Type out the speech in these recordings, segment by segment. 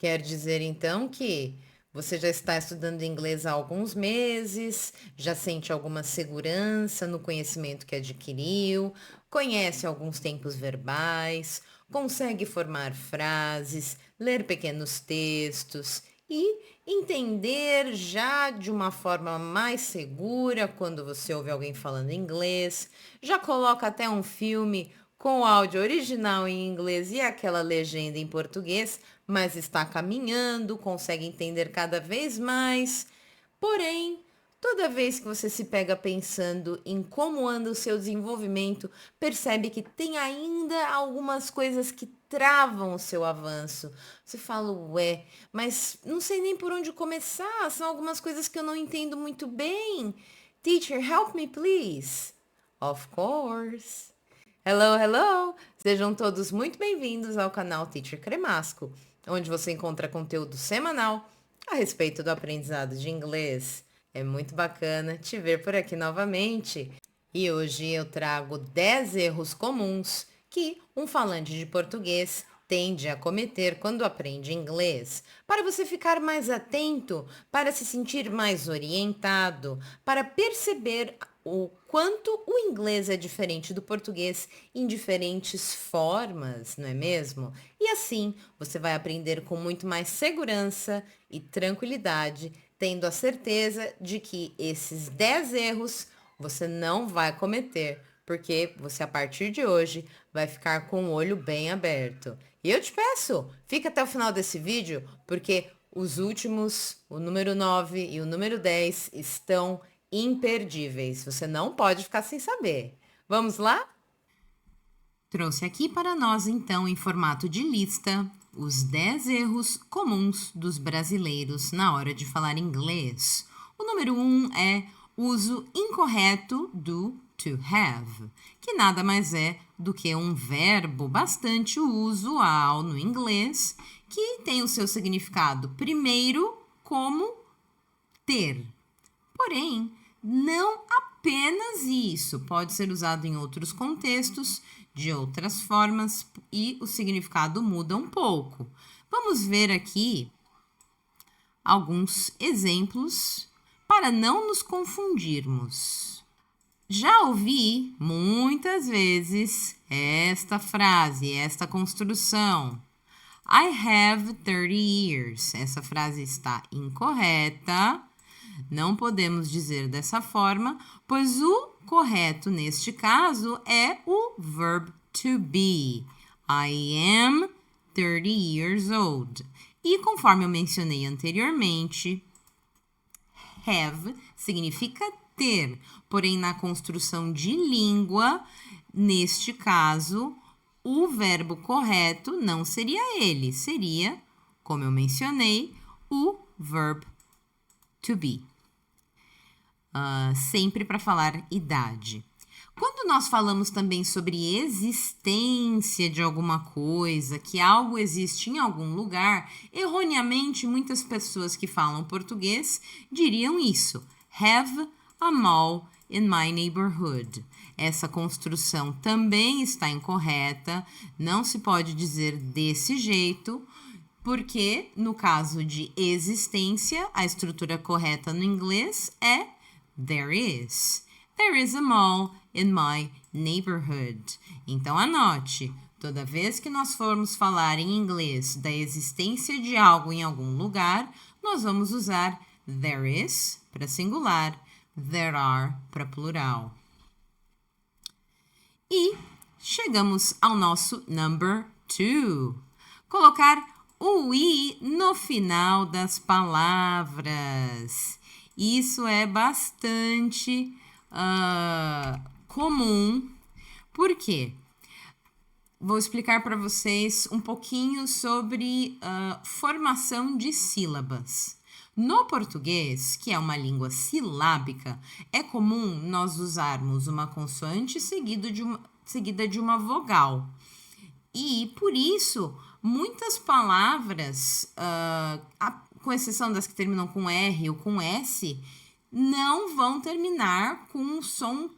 Quer dizer então que você já está estudando inglês há alguns meses, já sente alguma segurança no conhecimento que adquiriu, conhece alguns tempos verbais, consegue formar frases, ler pequenos textos e entender já de uma forma mais segura quando você ouve alguém falando inglês, já coloca até um filme com o áudio original em inglês e aquela legenda em português, mas está caminhando, consegue entender cada vez mais. Porém, toda vez que você se pega pensando em como anda o seu desenvolvimento, percebe que tem ainda algumas coisas que travam o seu avanço. Você fala, ué, mas não sei nem por onde começar, são algumas coisas que eu não entendo muito bem. Teacher, help me, please. Of course. Hello, hello! Sejam todos muito bem-vindos ao canal Teacher Cremasco, onde você encontra conteúdo semanal a respeito do aprendizado de inglês. É muito bacana te ver por aqui novamente. E hoje eu trago 10 erros comuns que um falante de português tende a cometer quando aprende inglês, para você ficar mais atento, para se sentir mais orientado, para perceber o quanto o inglês é diferente do português em diferentes formas, não é mesmo? E assim você vai aprender com muito mais segurança e tranquilidade, tendo a certeza de que esses 10 erros você não vai cometer, porque você a partir de hoje vai ficar com o olho bem aberto. E eu te peço, fica até o final desse vídeo, porque os últimos, o número 9 e o número 10, estão imperdíveis. Você não pode ficar sem saber. Vamos lá? Trouxe aqui para nós, então, em formato de lista, os 10 erros comuns dos brasileiros na hora de falar inglês. O número 1 é uso incorreto do to have, que nada mais é do que um verbo bastante usual no inglês, que tem o seu significado primeiro como ter. Porém, não apenas isso, pode ser usado em outros contextos, de outras formas, e o significado muda um pouco. Vamos ver aqui alguns exemplos para não nos confundirmos. Já ouvi muitas vezes esta frase, esta construção. I have 30 years. Essa frase está incorreta. Não podemos dizer dessa forma, pois o correto neste caso é o verb to be. I am 30 years old. E conforme eu mencionei anteriormente, have significa ter, porém na construção de língua, neste caso, o verbo correto não seria ele, seria, como eu mencionei, o verb to be. Sempre para falar idade. Quando nós falamos também sobre existência de alguma coisa, que algo existe em algum lugar, erroneamente muitas pessoas que falam português diriam isso. Have a mall in my neighborhood. Essa construção também está incorreta, não se pode dizer desse jeito, porque no caso de existência, a estrutura correta no inglês é there is. There is a mall in my neighborhood. Então anote, toda vez que nós formos falar em inglês da existência de algo em algum lugar, nós vamos usar there is para singular, there are para plural. E chegamos ao nosso number 2. Colocar o i no final das palavras. Isso é bastante comum. Por quê? Vou explicar para vocês um pouquinho sobre formação de sílabas. No português, que é uma língua silábica, é comum nós usarmos uma consoante seguida de uma vogal. E, por isso, muitas palavras, com exceção das que terminam com R ou com S, não vão terminar com um som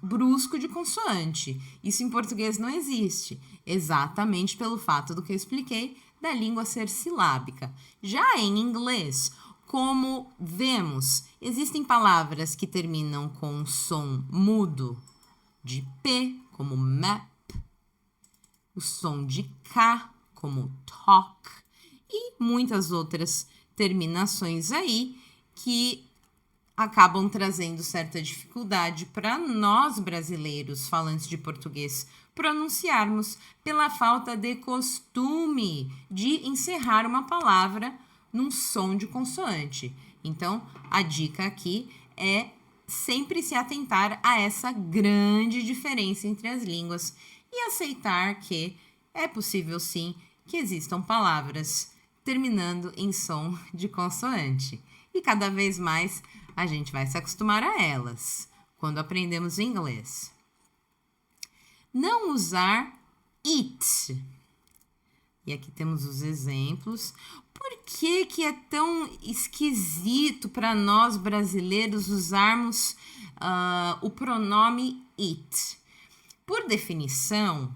brusco de consoante. Isso em português não existe, exatamente pelo fato do que eu expliquei da língua ser silábica. Já em inglês, como vemos, existem palavras que terminam com um som mudo de P, como map, o som de K, como talk, e muitas outras terminações aí que acabam trazendo certa dificuldade para nós brasileiros falantes de português pronunciarmos pela falta de costume de encerrar uma palavra num som de consoante. Então, a dica aqui é sempre se atentar a essa grande diferença entre as línguas e aceitar que é possível sim que existam palavras terminando em som de consoante. E cada vez mais a gente vai se acostumar a elas quando aprendemos inglês. Não usar it. E aqui temos os exemplos. Por que é tão esquisito para nós brasileiros usarmos o pronome it? Por definição,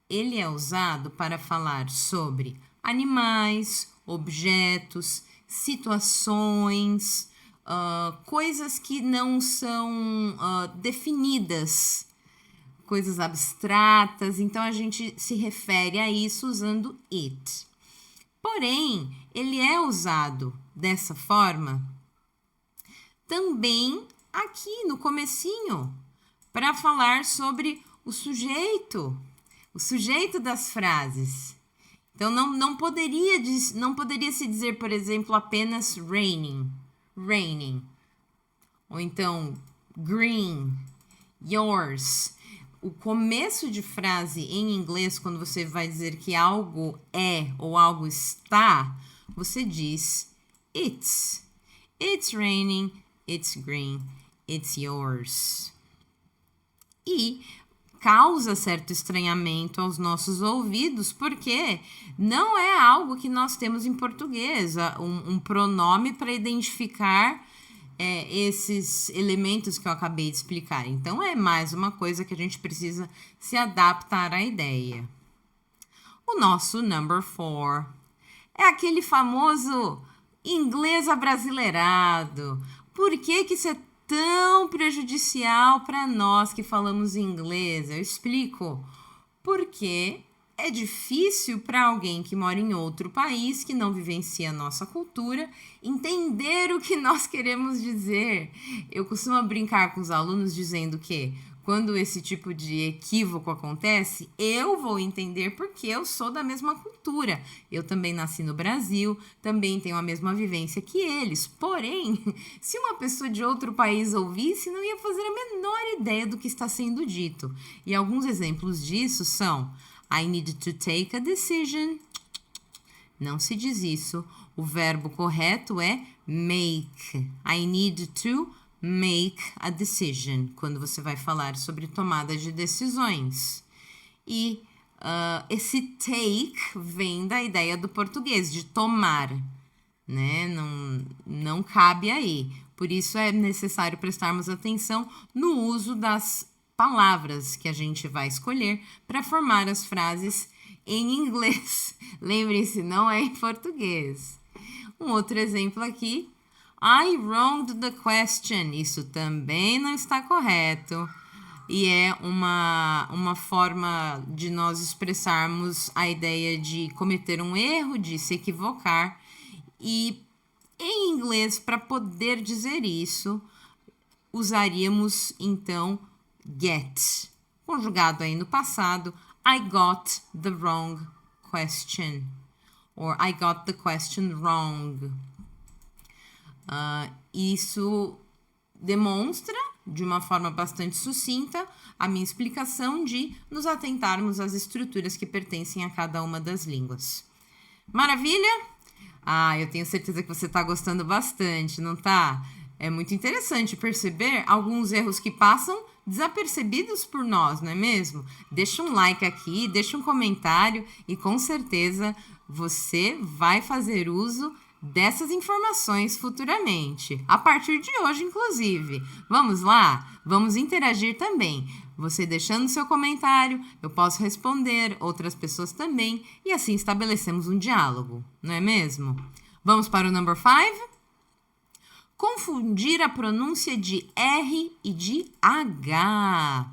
ele é usado para falar sobre animais, objetos, situações, coisas que não são definidas, coisas abstratas. Então, a gente se refere a isso usando it. Porém, ele é usado dessa forma também aqui no comecinho, para falar sobre o sujeito das frases. Então, não poderia se dizer, por exemplo, apenas raining. Ou então, green, yours. O começo de frase em inglês, quando você vai dizer que algo é ou algo está, você diz it's. It's raining, it's green, it's yours. E causa certo estranhamento aos nossos ouvidos, porque não é algo que nós temos em português, um pronome para identificar esses elementos que eu acabei de explicar. Então, é mais uma coisa que a gente precisa se adaptar à ideia. O nosso number 4 é aquele famoso inglês abrasileirado. Por que isso é tão prejudicial para nós que falamos inglês? Eu explico. Porque é difícil para alguém que mora em outro país, que não vivencia a nossa cultura, entender o que nós queremos dizer. Eu costumo brincar com os alunos dizendo que quando esse tipo de equívoco acontece, eu vou entender porque eu sou da mesma cultura. Eu também nasci no Brasil, também tenho a mesma vivência que eles. Porém, se uma pessoa de outro país ouvisse, não ia fazer a menor ideia do que está sendo dito. E alguns exemplos disso são: I need to take a decision. Não se diz isso. O verbo correto é make. I need to make a decision, quando você vai falar sobre tomada de decisões. E esse take vem da ideia do português, de tomar, né? Não cabe aí. Por isso é necessário prestarmos atenção no uso das palavras que a gente vai escolher para formar as frases em inglês. Lembre-se, não é em português. Um outro exemplo aqui: I wronged the question. Isso também não está correto. E é uma forma de nós expressarmos a ideia de cometer um erro, de se equivocar. E em inglês, para poder dizer isso, usaríamos então get. Conjugado aí no passado, I got the wrong question. Or I got the question wrong. Isso demonstra, de uma forma bastante sucinta, a minha explicação de nos atentarmos às estruturas que pertencem a cada uma das línguas. Maravilha? Eu tenho certeza que você está gostando bastante, não tá? É muito interessante perceber alguns erros que passam desapercebidos por nós, não é mesmo? Deixa um like aqui, deixa um comentário e com certeza você vai fazer uso dessas informações futuramente, a partir de hoje, inclusive. Vamos lá? Vamos interagir também. você deixando seu comentário, eu posso responder, outras pessoas também, e assim estabelecemos um diálogo, não é mesmo? Vamos para o number 5? Confundir a pronúncia de R e de H.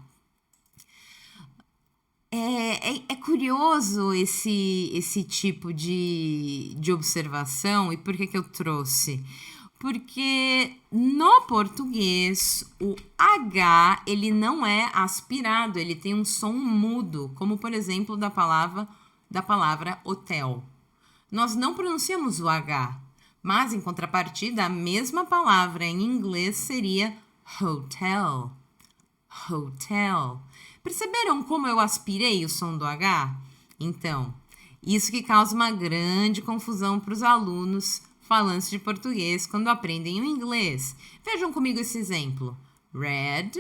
É curioso esse tipo de observação. E por que eu trouxe? Porque no português o H ele não é aspirado, ele tem um som mudo, como por exemplo da palavra hotel. Nós não pronunciamos o H, mas em contrapartida a mesma palavra em inglês seria hotel. Hotel. Perceberam como eu aspirei o som do H? Então, isso que causa uma grande confusão para os alunos falantes de português quando aprendem o inglês. Vejam comigo esse exemplo. Red,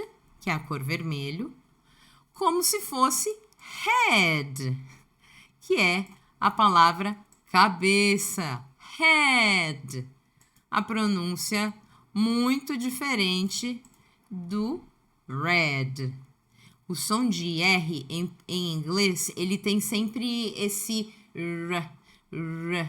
que é a cor vermelho, como se fosse head, que é a palavra cabeça. Head. A pronúncia muito diferente do red. O som de R em inglês, ele tem sempre esse r.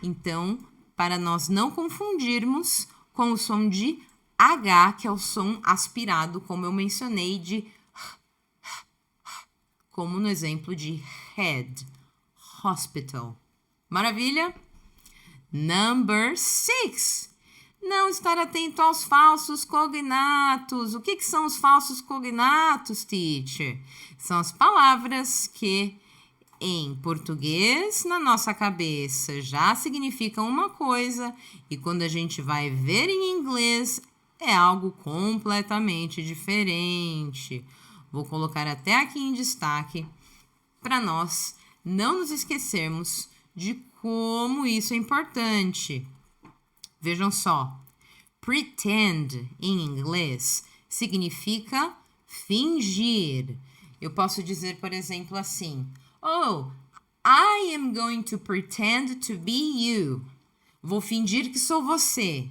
Então, para nós não confundirmos com o som de H, que é o som aspirado, como eu mencionei, como no exemplo de head, hospital. Maravilha? Number 6. Não estar atento aos falsos cognatos. O que são os falsos cognatos, teacher? São as palavras que em português, na nossa cabeça, já significam uma coisa e quando a gente vai ver em inglês, é algo completamente diferente. Vou colocar até aqui em destaque para nós não nos esquecermos de como isso é importante. Vejam só, pretend em inglês significa fingir. Eu posso dizer, por exemplo, assim: Oh, I am going to pretend to be you. Vou fingir que sou você.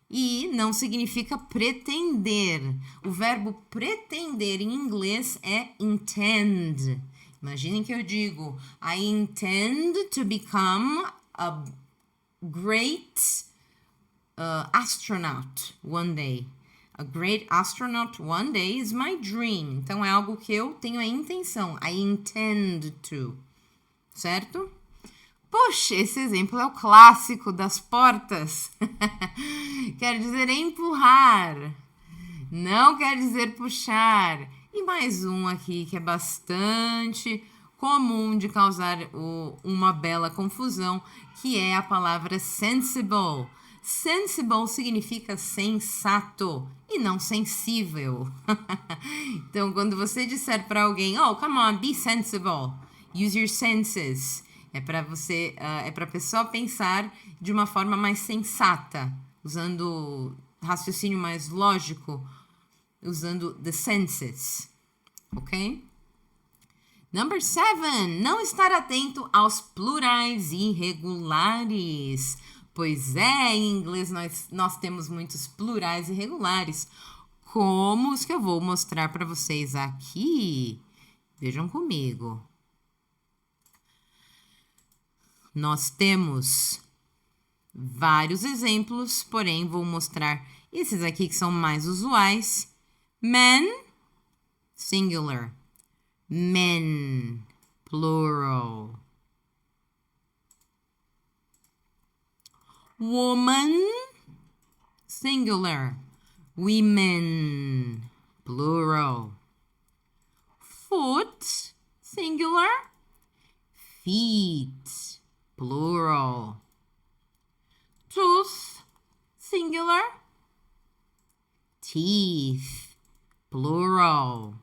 E não significa pretender. O verbo pretender em inglês é intend. Imaginem que eu digo: I intend to become a great astronaut one day. A great astronaut one day is my dream. Então, é algo que eu tenho a intenção. I intend to. Certo? Puxa, esse exemplo é o clássico das portas. Quer dizer empurrar. Não quer dizer puxar. E mais um aqui que é bastante comum de causar uma bela confusão, que é a palavra sensible. Sensible significa sensato e não sensível. Então, quando você disser para alguém, oh, come on, be sensible, use your senses, é para a pessoa pensar de uma forma mais sensata, usando raciocínio mais lógico, usando the senses, ok? Number 7, não estar atento aos plurais irregulares. Pois é, em inglês nós temos muitos plurais irregulares, como os que eu vou mostrar para vocês aqui. Vejam comigo. Nós temos vários exemplos, porém vou mostrar esses aqui que são mais usuais. Men, singular. Men, plural. Woman, singular. Women, plural. Foot, singular. Feet, plural. Tooth, singular. Teeth, plural.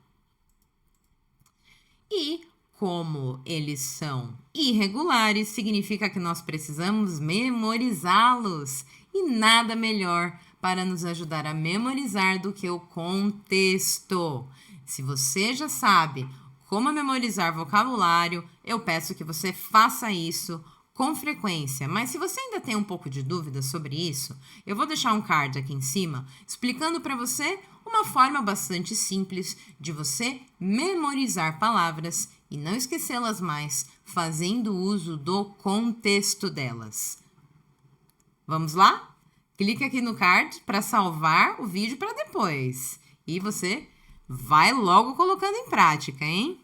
E como eles são irregulares, significa que nós precisamos memorizá-los. E nada melhor para nos ajudar a memorizar do que o contexto. Se você já sabe como memorizar vocabulário, eu peço que você faça isso com frequência. Mas se você ainda tem um pouco de dúvida sobre isso, eu vou deixar um card aqui em cima explicando para você uma forma bastante simples de você memorizar palavras e não esquecê-las mais, fazendo uso do contexto delas. Vamos lá? Clique aqui no card para salvar o vídeo para depois. E você vai logo colocando em prática, hein?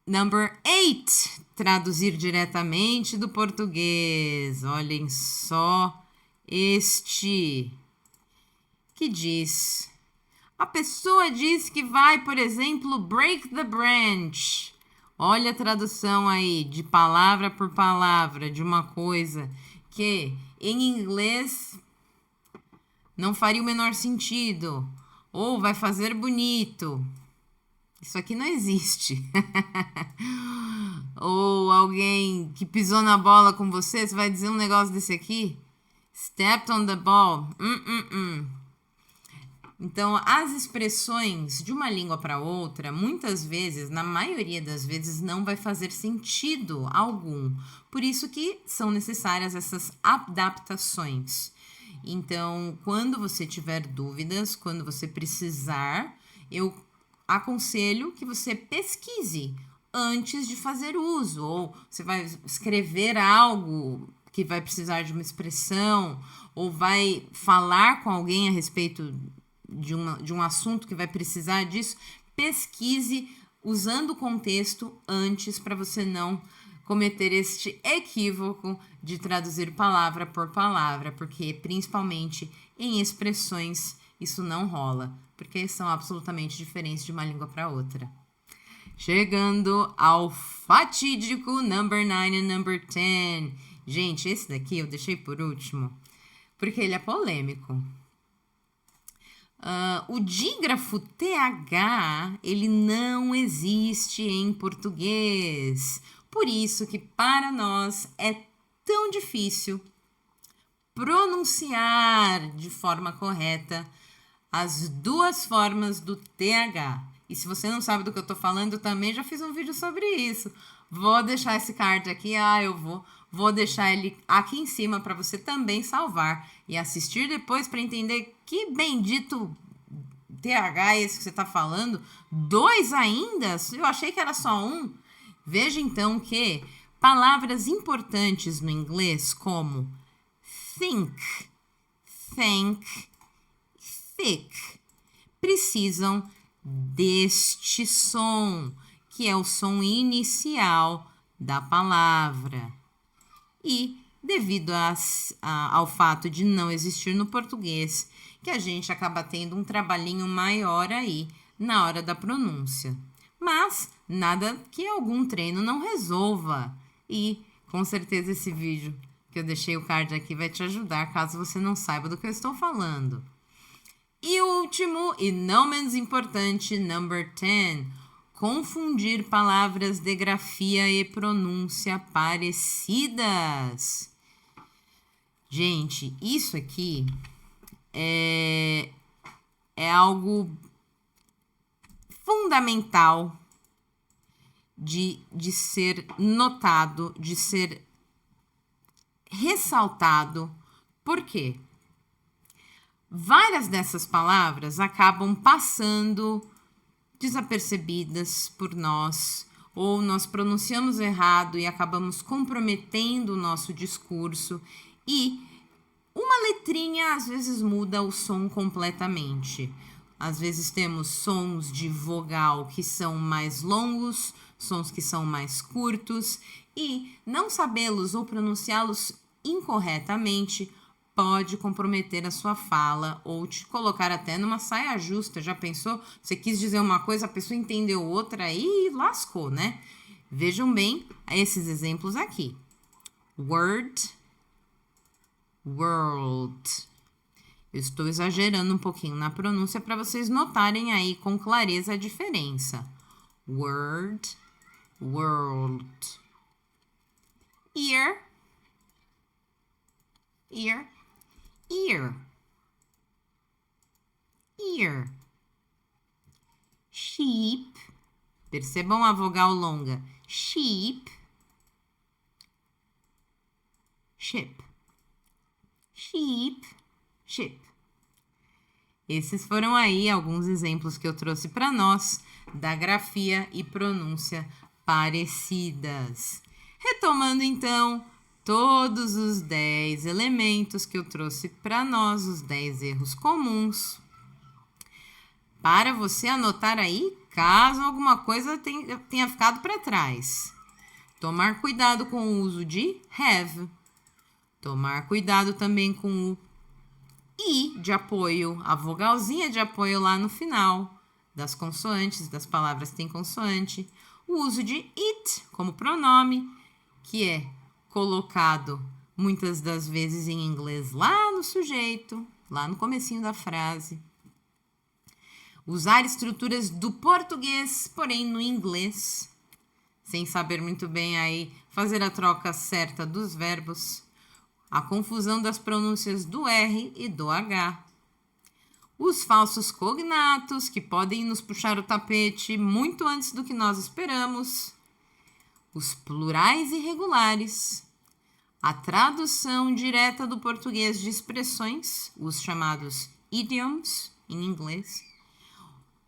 Number 8. Traduzir diretamente do português. Olhem só este que diz: a pessoa diz que vai, por exemplo, break the branch. Olha a tradução aí, de palavra por palavra, de uma coisa que em inglês não faria o menor sentido. Ou vai fazer bonito. Isso aqui não existe. Ou alguém que pisou na bola com você, você vai dizer um negócio desse aqui? Stepped on the ball. Então, as expressões de uma língua para outra, muitas vezes, na maioria das vezes, não vai fazer sentido algum. Por isso que são necessárias essas adaptações. Então, quando você tiver dúvidas, quando você precisar, eu aconselho que você pesquise antes de fazer uso. Ou você vai escrever algo que vai precisar de uma expressão, ou vai falar com alguém a respeito de um assunto que vai precisar disso, pesquise usando o contexto antes para você não cometer este equívoco de traduzir palavra por palavra, porque principalmente em expressões isso não rola, porque são absolutamente diferentes de uma língua para outra. Chegando ao fatídico number 9 e number 10. Gente, esse daqui eu deixei por último, porque ele é polêmico. O dígrafo TH, ele não existe em português. Por isso que para nós é tão difícil pronunciar de forma correta as duas formas do TH. E se você não sabe do que eu tô falando, eu também já fiz um vídeo sobre isso. Vou deixar esse card aqui, vou deixar ele aqui em cima para você também salvar e assistir depois para entender que bendito TH é esse que você está falando. 2 ainda? Eu achei que era só 1. Veja então que palavras importantes no inglês como think, thank, thick precisam deste som, que é o som inicial da palavra. E devido ao fato de não existir no português, que a gente acaba tendo um trabalhinho maior aí na hora da pronúncia. Mas nada que algum treino não resolva. E com certeza esse vídeo que eu deixei o card aqui vai te ajudar caso você não saiba do que eu estou falando. E o último, e não menos importante, number 10. Confundir palavras de grafia e pronúncia parecidas. Gente, isso aqui é algo fundamental de ser notado, de ser ressaltado. Por quê? Várias dessas palavras acabam passando desapercebidas por nós, ou nós pronunciamos errado e acabamos comprometendo o nosso discurso, e uma letrinha às vezes muda o som completamente. Às vezes temos sons de vogal que são mais longos, sons que são mais curtos, e não sabê-los ou pronunciá-los incorretamente pode comprometer a sua fala ou te colocar até numa saia justa. Já pensou? Você quis dizer uma coisa, a pessoa entendeu outra e lascou, né? Vejam bem esses exemplos aqui. Word, world. Eu estou exagerando um pouquinho na pronúncia para vocês notarem aí com clareza a diferença. Word, world. Ear, ear, ear, ear. Sheep, percebam a vogal longa. Sheep, ship. Sheep, ship. Esses foram aí alguns exemplos que eu trouxe para nós da grafia e pronúncia parecidas. Retomando então todos os 10 elementos que eu trouxe para nós, os 10 erros comuns, para você anotar aí caso alguma coisa tenha ficado para trás. Tomar cuidado com o uso de have. Tomar cuidado também com o I de apoio, a vogalzinha de apoio lá no final das consoantes, das palavras que têm consoante. O uso de it como pronome, que é colocado muitas das vezes em inglês lá no sujeito, lá no comecinho da frase. Usar estruturas do português, porém no inglês, sem saber muito bem aí fazer a troca certa dos verbos. A confusão das pronúncias do R e do H. Os falsos cognatos, que podem nos puxar o tapete muito antes do que nós esperamos. Os plurais irregulares. A tradução direta do português de expressões, os chamados idioms, em inglês.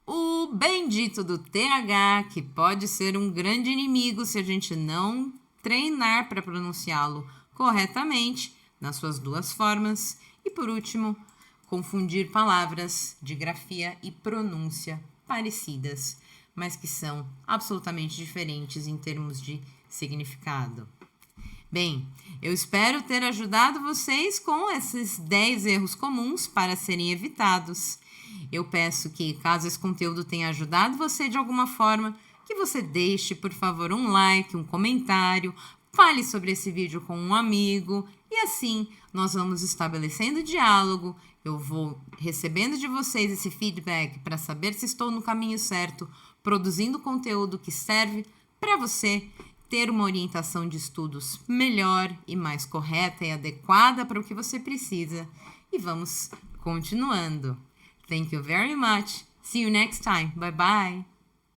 O bendito do TH, que pode ser um grande inimigo se a gente não treinar para pronunciá-lo corretamente, nas suas duas formas. E por último, confundir palavras de grafia e pronúncia parecidas, mas que são absolutamente diferentes em termos de significado. Bem, eu espero ter ajudado vocês com esses 10 erros comuns para serem evitados. Eu peço que, caso esse conteúdo tenha ajudado você de alguma forma, que você deixe, por favor, um like, um comentário, fale sobre esse vídeo com um amigo e assim nós vamos estabelecendo diálogo. Eu vou recebendo de vocês esse feedback para saber se estou no caminho certo, produzindo conteúdo que serve para você ter uma orientação de estudos melhor e mais correta e adequada para o que você precisa. E vamos continuando. Thank you very much. See you next time. Bye bye.